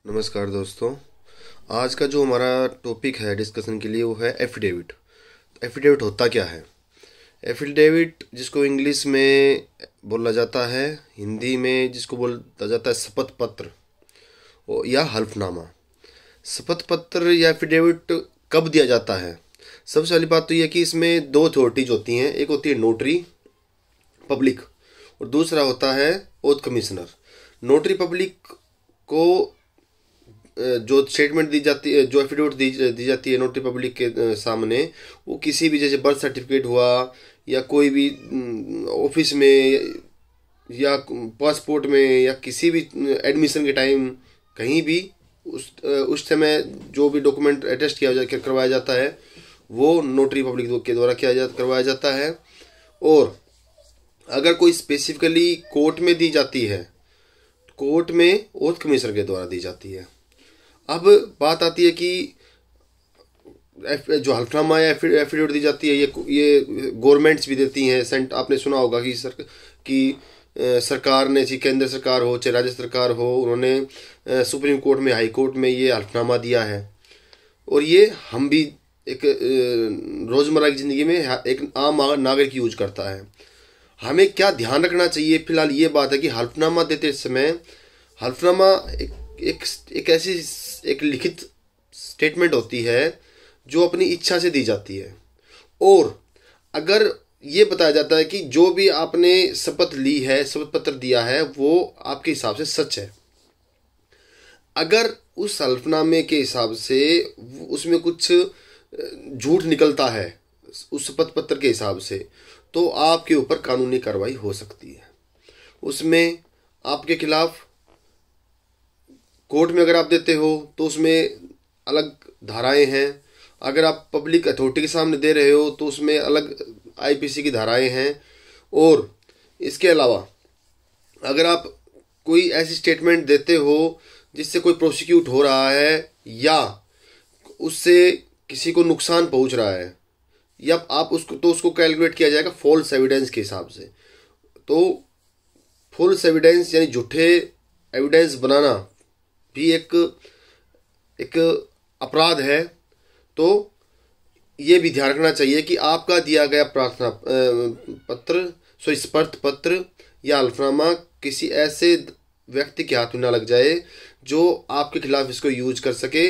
नमस्कार दोस्तों। आज का जो हमारा टॉपिक है डिस्कशन के लिए वो है एफिडेविट। एफिडेविट होता क्या है? एफिडेविट जिसको इंग्लिश में बोला जाता है, हिंदी में जिसको बोला जाता है शपथ पत्र या हल्फनामा। शपथ पत्र या एफिडेविट कब दिया जाता है? सबसे पहली बात तो यह कि इसमें दो अथॉरिटीज होती हैं। एक होती है नोटरी पब्लिक और दूसरा होता है ओथ कमिश्नर। नोटरी पब्लिक को जो स्टेटमेंट दी जाती है, जो एफिडेविट दी जाती है नोटरी पब्लिक के सामने, वो किसी भी जैसे बर्थ सर्टिफिकेट हुआ या कोई भी ऑफिस में या पासपोर्ट में या किसी भी एडमिशन के टाइम कहीं भी उस समय जो भी डॉक्यूमेंट अटेस्ट करवाया जाता है वो नोटरी पब्लिक के द्वारा करवाया जाता है। और अगर कोई स्पेसिफिकली कोर्ट में दी जाती है, कोर्ट में ओथ कमिश्नर के द्वारा दी जाती है। अब बात आती है कि जो हल्फनामा या एफिडेविट दी जाती है ये गवर्नमेंट्स भी देती हैं। आपने सुना होगा कि सरकार ने, चाहे केंद्र सरकार हो चाहे राज्य सरकार हो, उन्होंने सुप्रीम कोर्ट में, हाई कोर्ट में ये हल्फनामा दिया है। और ये हम भी एक रोज़मर्रा की ज़िंदगी में एक आम नागरिक यूज करता है। हमें क्या ध्यान रखना चाहिए? फिलहाल ये बात है कि हल्फनामा देते समय हल्फनामा एक ऐसी एक लिखित स्टेटमेंट होती है जो अपनी इच्छा से दी जाती है। और अगर ये बताया जाता है कि जो भी आपने शपथ ली है, शपथ पत्र दिया है, वो आपके हिसाब से सच है। अगर उस हल्फनामे के हिसाब से उसमें कुछ झूठ निकलता है उस शपथ पत्र के हिसाब से, तो आपके ऊपर कानूनी कार्रवाई हो सकती है। उसमें आपके खिलाफ कोर्ट में अगर आप देते हो तो उसमें अलग धाराएं हैं। अगर आप पब्लिक अथॉरिटी के सामने दे रहे हो तो उसमें अलग आईपीसी की धाराएं हैं। और इसके अलावा अगर आप कोई ऐसी स्टेटमेंट देते हो जिससे कोई प्रोसिक्यूट हो रहा है या उससे किसी को नुकसान पहुंच रहा है, या आप उसको कैलकुलेट किया जाएगा फॉल्स एविडेंस के हिसाब से। तो फॉल्स एविडेंस यानी झूठे एविडेंस बनाना भी एक अपराध है। तो ये भी ध्यान रखना चाहिए कि आपका दिया गया प्रार्थना पत्र, शपथ पत्र या हल्फनामा किसी ऐसे व्यक्ति के हाथ में ना लग जाए जो आपके खिलाफ इसको यूज कर सके